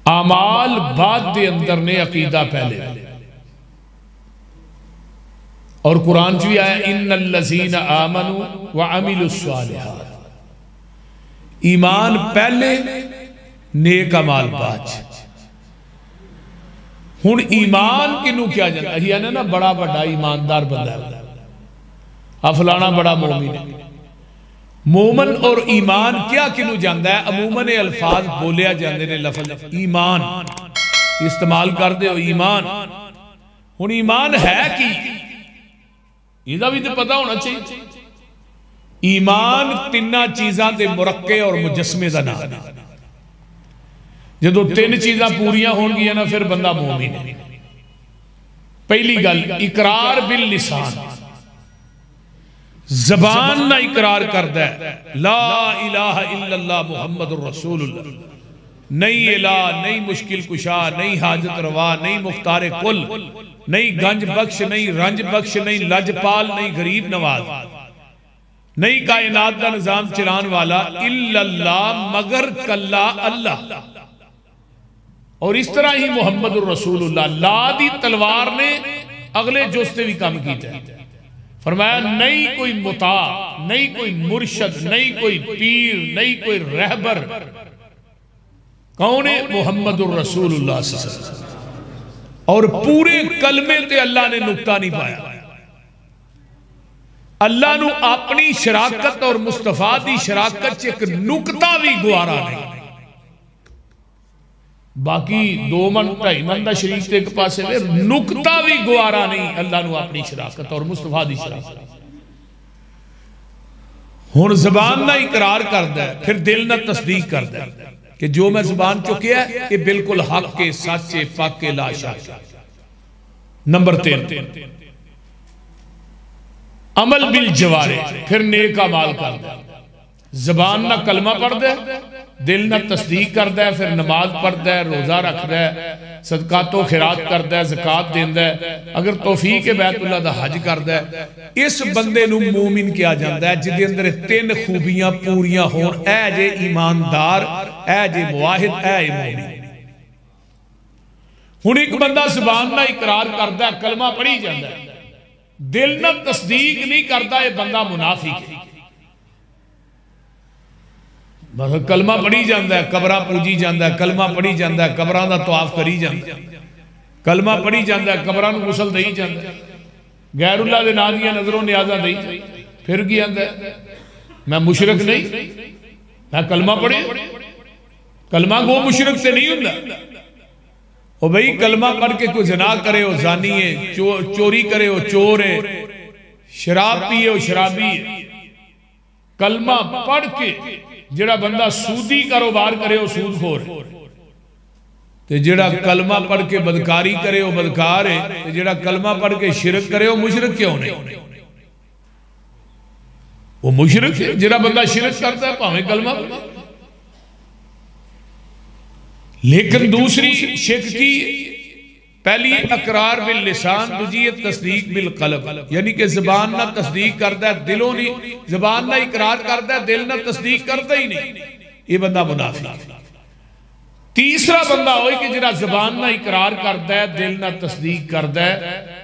आमाल बाद दे अंदर ने, अकीदा पहले। और कुरान च भी आया इन्नल्लज़ीना आमनू व अमिलुस्सालिहात, ईमान पहले नेक अमाल बाद। हुण ईमान किनू क्या जाता है ना, बड़ा बड़ा ईमानदार बंदा है, फलाना बड़ा मोमिन है। मोमन और ईमान क्या किनू जाता है? अमूमन अल्फाज बोलिया जाते हैं, लफज ईमान इस्तेमाल करते हो, ईमान। हुण ईमान है कि इसका भी तो पता होना चाहिए। ईमान तिना चीज़ों के मुरक्के और मुजस्मे का नाम है। जो तीन चीज़ां पूरियां होणगियां ना, फिर बंदा मोमिन है। पहली गल इकरार बिल लिसान, जबान ना इकरार करदा है ला इलाहा इल्लल्लाह मुहम्मदुर रसूलुल्लाह, नहीं इला, नहीं मुश्किल कुशा, नहीं हाजत रवा, नहीं मुख्तारे कुल, नहीं गंज बख्श, नहीं रंज बख्श, नहीं लजपाल, नहीं गरीब नवाज, नहीं कायनात का निजाम चलान वाला, इल्लल्लाह मगर कल्ला अल्लाह। और इस तरह ही मुहम्मदुर रसूलुल्लाह, ला दी तलवार ने अगले जुस्ते भी काम किया। फरमाया नहीं कोई मुता, नहीं कोई मुर्शद, नहीं कोई पीर, नहीं कोई रहबर। कौन है? मुहम्मदुर रसूलुल्लाह। और पूरे कलमे ते अल्लाह ने नुक्ता नहीं पाया। अल्लाह नू अपनी शराकत और मुस्तफा दी शराकत च एक नुकता भी गुआरा नहीं। बाकी 2 मन 2.5 मन का शरीक तो एक पासे में, नुकता भी गुआरा नहीं अल्लाह नू अपनी शराकत और मुस्तफा दी शराकत। हुण जबान ना इकरार करदा है, फिर दिल ना तस्दीक करदा है कि जो मैं जुबान चुकिया ये बिल्कुल हक के, सच्चे, पाके, लाशा। नंबर 3 अमल बिल जवारे, फिर नेक अमाल करदा है। जबान ना कलमा पढ़दा है, दिल ना तस्दीक करदा है, फिर नमाज पढ़दा है, रोजा रखदा है, सदकातो खिरात करदा है, ज़कात देंदा है, अगर तौफीक है बैतुल्लाह दा हज करदा है। इस बंदे नू मोमिन किया जाता है जिहदे अंदर 3 खूबियां पूरियां होण। ऐ जे ईमानदार, ऐ जे मुवाहिद, ऐ मोमिन। हुण एक बंदा ज़बान ना इकरार करदा है, कलमा पढ़ी जाता है, दिल ना तस्दीक नहीं करता, यह बंदा मुनाफिक है। मतलब कलमा पढ़ी जाता है, कबरा पूजी जाता है, कलमा पढ़ी जाता है, कबरां दा तवाफ करी जाता है, कलमा पढ़ी जाता है, कबरां नूं गुसल दई जाता है, गैरुल्लाह दे नां दियां नजरों न्याज़ां दई, फिर की आंदा है मैं मुशरक नहीं, मैं कलमा पढ़े। कलमा गो मुशरक से नहीं हुंदा। ओ भाई कलमा पढ़ के कोई ज़िना करे हो ज़ानी है, चोरी करे हो चोर है, शराब पिए हो शराबी है। कलमा पढ़ के जिहड़ा बंदा सूदी कारोबार करे हो सूदखोर है, ते जिहड़ा कलमा पढ़ के बदकारी करे हो बदकार है, ते जिहड़ा कलमा पढ़ के शिरक करे हो मुशरक क्यों नहीं? वो मुशरक है जिहड़ा बंदा शिरक करता है भावें कलमा। लेकिन दूसरी शिरक की, पहली अकरार बिल लिसान, दूजी तस्दीक बिल कल्ब, यानी कि जबान ना तस्दीक करता है, दिलों नहीं, जबान ना इकरार करता है, दिल ना तस्दीक करता ही नहीं, ये बंदा मुनाफिक है। तीसरा बंदा हो कि जिहड़ा जबान ना इकरार करता है, दिल ना तस्दीक करता है,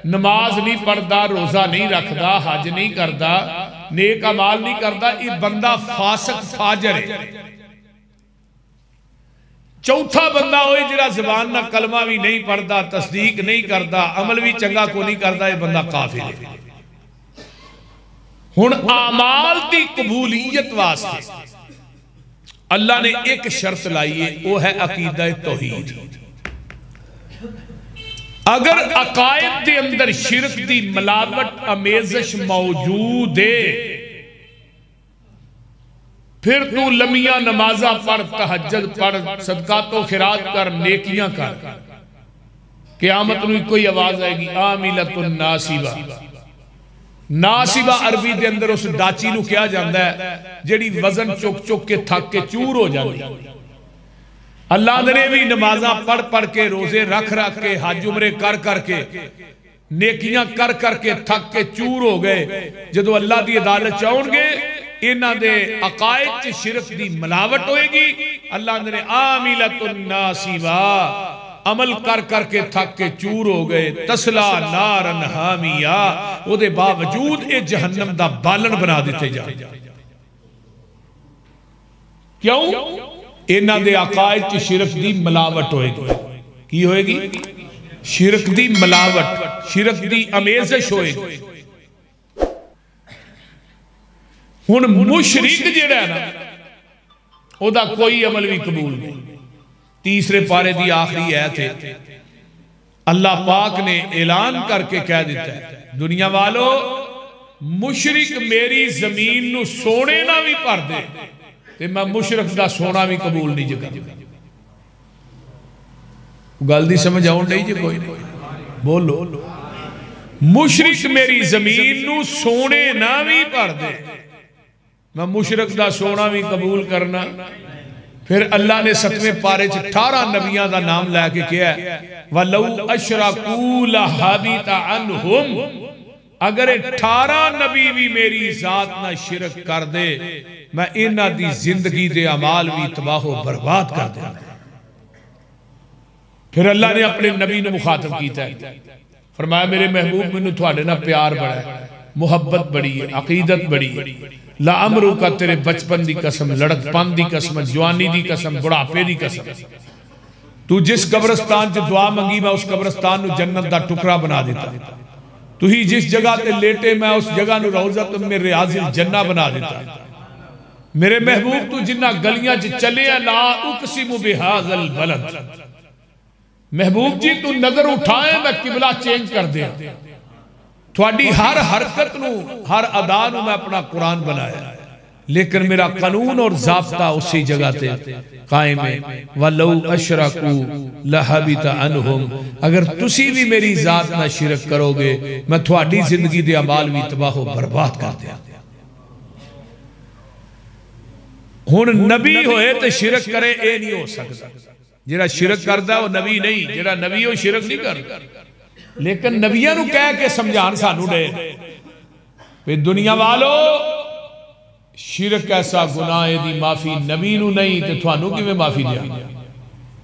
नमाज नहीं पढ़ता, रोजा नहीं रखता, हज नहीं करता, नेक अमाल नहीं करता, ये बंदा फासिक फाजिर है। चौथा बंदा हो जिहड़ा जबान ना कलमा भी नहीं पढ़ता, तस्दीक नहीं करता, अमल भी चंगा को नहीं करता, यह बंदा काफिर है। हुण आमाल की कबूलियत वास्ते अल्लाह ने एक शर्त लाई है, वो है अकीदा तौहीद। अगर अकायद के अंदर शिरक की मिलावट अमेज़श मौजूद है, फिर तू लमिया नमाजा पढ़, तहज्जुद पढ़, सदकातो खिरात कर, नेकियां कर, क़यामत नूं कोई आवाज आएगी आमिलतुन नासिबा। नासिबा अरबी के अंदर उस डाची नूं कहा जाता है जिहड़ी वजन चुक चुक के थक के चूर हो जाती। अल्लाह ने भी नमाजा पढ़ पढ़ के, रोजे रख रख के, हज उमरे कर करके, नेकियां कर करके थक के चूर हो गए। जदों अल्लाह की अदालत च आउणगे इन्हां दे अकायद च शिरक दी मिलावट होएगी। अल्लाह ने आमिलतुन नासिबा, अमल कर करके थक के चूर हो गए, तसला नारन हामिया, उहदे बावजूद ये जहन्नम दा बालन बना दिते जा। क्यों? इन्हां दे अकायद च शिरक दी मिलावट होएगी। की होएगी? शिरक दी मिलावट, शिरक दी अमेज़िश होएगी। हुण मुशरिक जिहड़ा है ना, ओदा कोई अमल भी कबूल नहीं। तीसरे पारे की आखिरी आयत है, अल्लाह पाक ने ऐलान करके कह दिता है, दुनिया वालों, मुशरिक मेरी जमीन नू सोने ना भी भर दे ते मैं मुशरिक दा सोना भी कबूल नहीं जे करदा। गल दी समझ आउण नहीं जे कोई नहीं? बोलो, मुशरिक मेरी जमीन नू सोने ना भी भर दे, मैं मुशरिक दा सोना भी कबूल करना। फिर अल्लाह ने 7वें पारे च 18 नबियां का नाम लैके कहा, वलौ अशरकू लहबिता अन्हुम, अगर 18 नबी भी मेरी जात ना शिरक कर दे, मैं इन्हां दी जिंदगी दे अमाल भी तबाह बर्बाद कर दूंगा। फिर अल्लाह ने अपने नबी ने मुखातब किया, फरमाया मेरे महबूब मैनू तुहाडे नाल प्यार बड़ा है, मुहब्बत बड़ी है, अकीदत बड़ी है। ला अमरू का तेरे बचपन की कसम, लड़कपन की कसम, जवानी की कसम, बुढ़ापे की कसम, तू जिस कब्रस्तान च दुआ मंगी मैं उस कब्रस्तान नू जन्नत का टुकड़ा बना देता। तू ही जिस जगह ते लेटे मैं उस जगह नू रौज़त मिन रियाज़िल जन्ना बना देता। मेरे महबूब तू जिन्ना गलियां च चले, ला उक़सिमु बिहाज़ल बलद, महबूब जी तू नजर उठाए मैं किबला चेंज कर दे। थोड़ी हर हरकत नू, हर अदा नू मैं अपना कुरान बनाया, लेकिन मेरा कानून और ज़ाब्ता उसी जगह ते कायम है। वलौ अशरकू लहबिता अन्हुम, अगर तुसी भी मेरी जात ना शिरक करोगे मैं थोड़ी जिंदगी दे अमाल भी तबाह बर्बाद कर दिया। हुण नबी होए तो शिरक करे, ये नहीं हो सकता। जिहड़ा शिरक करदा वो नबी नहीं, जिहड़ा नबी वो शिरक नहीं करदा। लेकिन नबियां नू कह के समझान सानू दे भी दुनिया वालो, शिरक ऐसा गुनाह दी माफी नबी नू नहीं ते थानू किवें माफी दिया।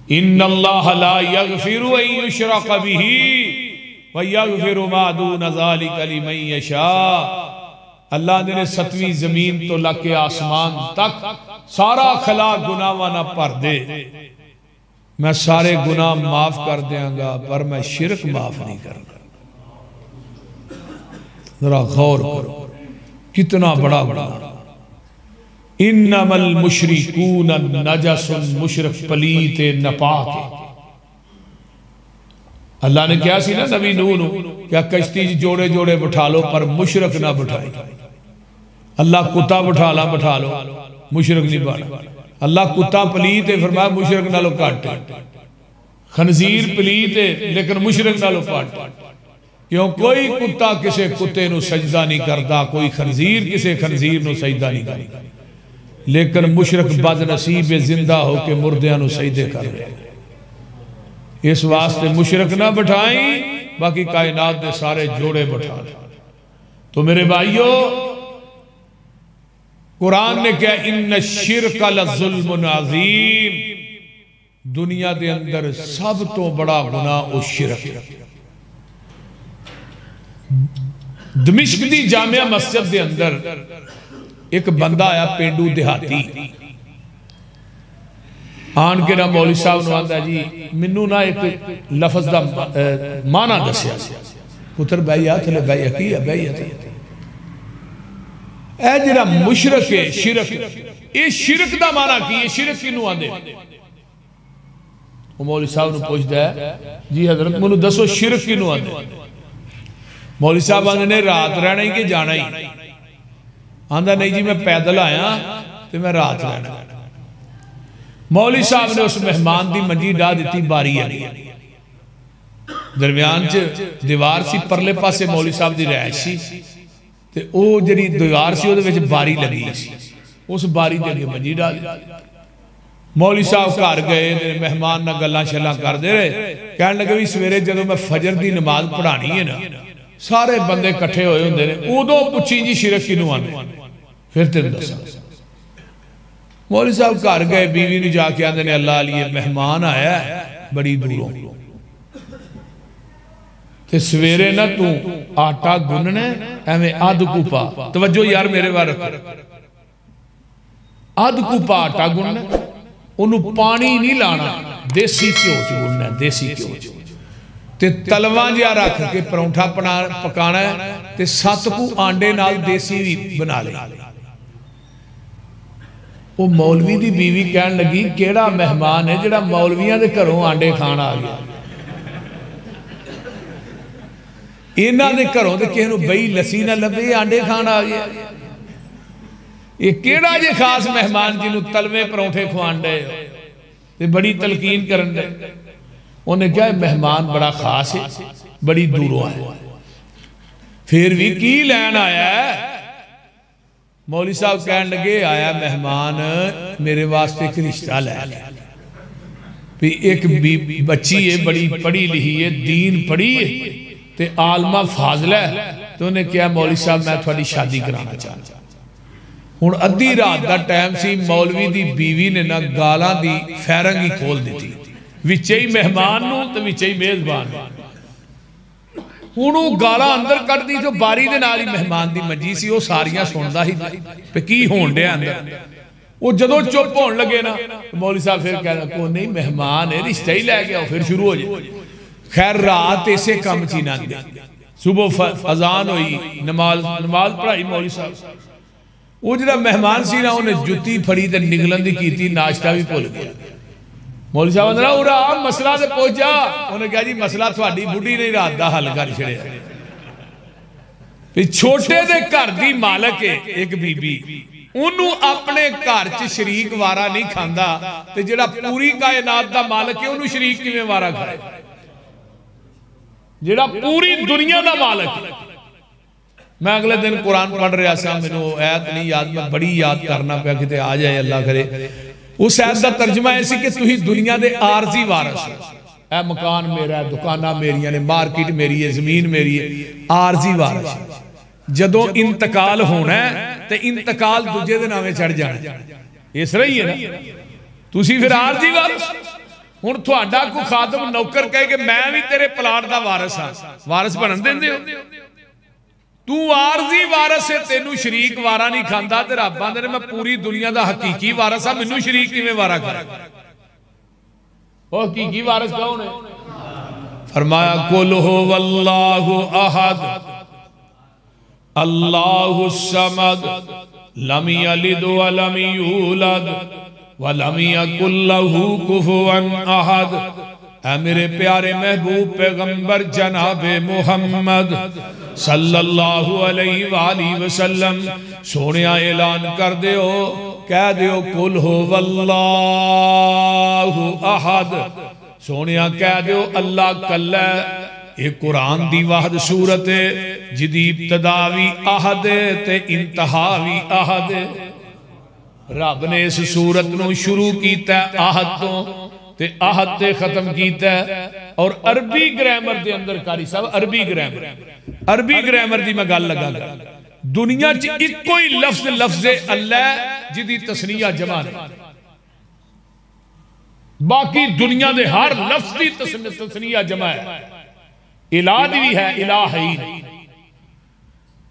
इन्नल्लाह ला यगफिरु अन युशरक बिही व यगफिरु मा दून ज़ालिका लिमन यशा। अल्लाह ने 7वीं जमीन तो लके आसमान तक सारा खला गुनाहां ना भर दे, मैं सारे गुनाह माफ कर देंगा, पर मैं शिरक माफ नहीं करूंगा। जरा गौर करो कितना बड़ा गुनाह। इन्नमल मुशरिकून नजसुन, मुशरिक पलीत नापाक। अल्लाह ने क्या सी ना नबी नूह नू, क्या कश्ती जोड़े जोड़े बिठा लो पर मुशरिक ना बिठाई। अल्लाह कुत्ता बिठा लो, मुशरिक नहीं बना। अल्लाह कुत्ता पलीत है, फरमाया मुशरिक नालों घट। खनजीर पलीत है लेकिन मुशरिक नालों घट। क्यों? कोई कुत्ता किसी कुत्ते नू सजदा नहीं करता, कोई खनजीर किसी खनजीर नू सजदा नहीं करता, लेकिन मुशरिक बदनसीब जिंदा होके मुर्दियां नू सजदे कर रहे। इस वास्ते मुशरिक ना बिठाई, बाकी कायनात दे सारे जोड़े बिठा। तो मेरे भाइयों, कुरान ने क्या, इन्न शिरक लज़ुल्मुन अज़ीम, दुनिया दे अंदर सब तो बड़ा गुनाह वो शिरक है। दमिश्क दी जामिया मस्जिद दे अंदर एक बंदा आया, पेंडू देहाती, आन के ना मौलवी साहब नूं आंदा, जी मैनू ना एक लफज दा माना दसिया। पुत्र बैया थले बैया की है, बैया ए जिहड़ा मुशरिक है, शिरक, ये शिरक दा माना की है? शिरक किनू आंदे? वो मौलवी साहब नूं पुछदा है, जी हजरत मैनू दसो शिरक किनू आंदे? मौलवी साहब आंदे ने रात रहना ही कि जाना ही? आंदा नहीं जी मैं पैदल आया तो मैं रात रहना। मौलवी साहब ने उस मेहमान की मंजी डाह दी, बारी आई, दरम्यान च दीवार सी, परले पासे मौलवी साहब की रहायश सी, ते ओ जिहड़ी दीवार सी उहदे विच बारी लगी सी, उस बारी दे अगे मंजी डाल दी। मौलवी साहब घर गए, मेहमान नाल गल्लां शल्लां करदे रहे, कहण लगे भी सवेरे जदों मैं फजर की नमाज पढ़ानी है ना, सारे बंदे इकट्ठे होए हुंदे ने, उदों पुछी जी शिरक किनू आंदे? फिर तेन दसा। मौलवी साहब घर गए, बीवी ने जाके आते ने अल्लाह लिए मेहमान आया बड़ी दूरों, ते सवेरे ना तू आटा गुनना एवं अध कूपा, तवज्जो यार मेरे वाल रखो, अध कूपा आटा गुनना, उन्होंने पानी नहीं लाना, देसी घ्यो च गुनना, देसी घ्यो ते तलवा जिहा रख के परौंठा पकाना है, ते 7 कू आंडे नाल देसी भी बना ले। वो मौलवी की बीवी कह लगी केड़ा मेहमान है जिहड़ा मौलवियां दे घरों आंडे खाण आ गया, इन्हां दे घरों ते किसी नूं बई लस्सी ना लभे, आंडे खाण आ गया। ये केड़ा जे खास मेहमान जिन्हों तलवे परौंठे खवाण डे ते बड़ी तलकीन करन डे। उन्हें कहा मेहमान बड़ा खास है, बड़ी दूरों आया, फिर भी की लैन आया है? मौलवी साहब कह लगे आया मेहमान मेरे वास्ते एक रिश्ता लै भी, एक बच्ची है बड़ी पढ़ी लिखी है, दीन पढ़ी है ते आलमा फाजला है, तो उन्हें कहा मौलवी साहब मैं थोड़ी शादी कराना चाहता। हुण अद्धी रात का टाइम सी, मौलवी की बीवी ने ना गालां दी फैरंग ही खोल दी, विचे ही मेहमान नूं ते विचे ही मेजबान। हुण वो गालां अंदर कट दी, जो बारी दे नाल ही मेहमान दी मंजी सी, वो सारियां सुनदा ही पे की होण डिया अंदर। वो जदों चुप होण लगे ना, मौलवी साहब फिर कहना को नहीं मेहमान है, रिश्ता ही लै गया, फिर शुरू हो जाए। खैर रात इसे कम च ही लंघ गई, सुबह अजान हुई, नमाज पढ़ाई मौलवी साहब। वो जो मेहमान सी ना, उन्हें जुत्ती फड़ी ते निकलन दी कीती, नाश्ता भी भुल गया। मौलवी साहब ने उरा मसला ते पहुंच जा, उन्हें कहा जी मसला थोड़ी बुढ़ी ने रात का हल कर छड़िया। छोटे दे घर दी मालक है एक बीबी, उन्होंने अपने घर च शरीक वारा नहीं खांदा, ते जिहड़ा पूरी कायनात दा मालक है उन्होंने शरीक किवें वारा खाए? जिहड़ा पूरी दुनिया दा मालक है। मैं अगले दिन कुरान पढ़ रहा था, मैनू ऐत नहीं याद, मैं बड़ी याद करना पाया किते आ जाए अल्लाह करे। उस ऐत का तर्जमा ऐसी कि तुसीं दुनिया के आरजी वारस हो, ए मकान मेरा है, दुकाना मेरिया ने, मार्केट मेरी है, जमीन मेरी है, आरजी वारस। जदों इंतकाल होना है तो इंतकाल दूजे दे नामे चढ़ जाना, इस रही है ना, तुसीं फिर आरजी वारस। हुण तुहाडा कोई खादम नौकर कहे कि मैं भी तेरे प्लाट का वारस हाँ, वारस बनन देंदे हो? तू आरजी वारस है, तेनू शरीक वारा नहीं खांदा, ते रब आंदे ने मैं पूरी दुनिया का हकीकी वारस हाँ, मैनू शरीक किवें वारा करे? ओ हकीकी वारस कौन है? फरमाया कुल हुवल्लाहु अहद अल्लाहु समद लम यलिद व लम यूलद व लम यकुल लहू कुफुवन अहद। ऐ मेरे प्यारे महबूब पैगंबर जनाबे मुहम्मद सल्लल्लाहु अलैहि वसल्लम सोने ऐलान कर दियो, कह दियो कुल हुवल्लाहु अहद, सोने कह दियो अल्लाह कल्ला। ये कुरान दी वाहद सूरत है जिदी इब्तदा भी अहद ते इंतहा भी अहद। रब ने इस सूरत नूं शुरू कीता अहद तो ते आहद ते खत्म कीता। और अरबी ग्रामर दे अंदर कारी साहब, अरबी ग्रामर दी मैं गल लगा, दुनिया च इको ही लफ्ज अल्लाह जिदी तस्नीया जमा नहीं, बाकी दुनिया दे हर लफ्ज दी तस्नीया जमा है। इलाह दी भी है, इलाह है ही नहीं,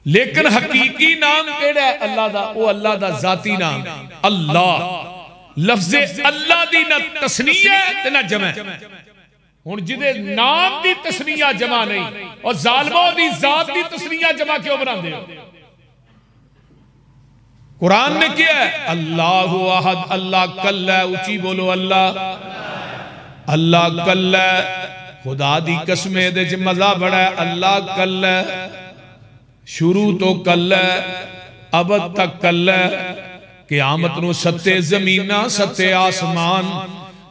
लेकिन हकीकी नाम केड़ा है अल्लाह दा? वो अल्लाह दा जाती नाम अल्लाह। लफ्ज़े अल्लाह दी ना तस्नीया ते ना जमा। हुण जिदे नाम दी तस्नीया जमा नहीं और जालिमों दी जात दी तस्नीया जमा क्यों बनाते हो? कुरान ने क्या है? अल्लाहु अहद, अल्लाह कल्ला, ऊंची बोलो अल्लाह, अल्लाह कल्ला। खुदा दी कसमे दे च मजा बड़ा है, अल्लाह कल्ला, शुरू तो कल्ला अबद तक कल्ला। क़यामत नूं सत्ते ज़मीना सत्ते आसमान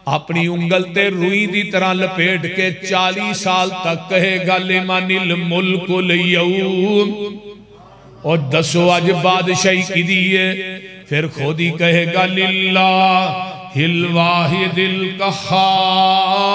अपनी उंगल ते रुई दी तरह लपेट के 40 साल तक कहेगा लिमानिल मुल्कुल यौम। और दसो अज बादशाही किदी है? फिर खुद ही कहेगा लिल्लाहिल वाहिदिल कहार।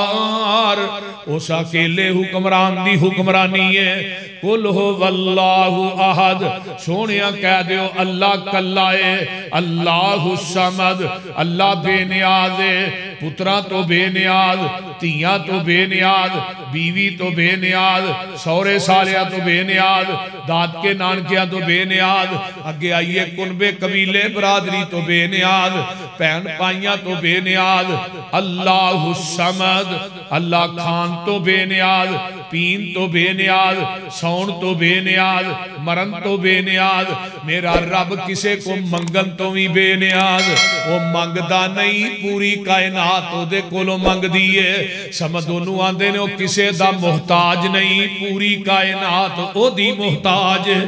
उस अकेले हुक्मरान दी हुक्मरानी है। कुल हो वल्लाहु अहद, सोने कह दो अल्लाह कल्ला है। अल्लाहु समद, अल्लाह बेनियाज है, पुत्रा तो बेनियाज, धीयां तो बेनियाज, बीवी तो बेनियाज, सौरे सालिया तो बेनियाज, दादके नानकिया तो बेनियाज, अगे आइए कुनबे कबीले बरादरी तो बेनियाज, भैन भाइयां तो बेनियाज। अल्लाहु समद, अल्लाह खान तो बेनियाज, पीन तो बेनियाज, सौन तो बेनियाज, मरन तो बेनियाज। मेरा रब किसे को मंगन तो भी बेनियाज, वो मंगदा नहीं, पूरी कायनात ओदे कोलों मंगदी है। समझ ओनू आंदे ने, वो किसे दा मुहताज नहीं, पूरी कायनात ओदी मुहताज है।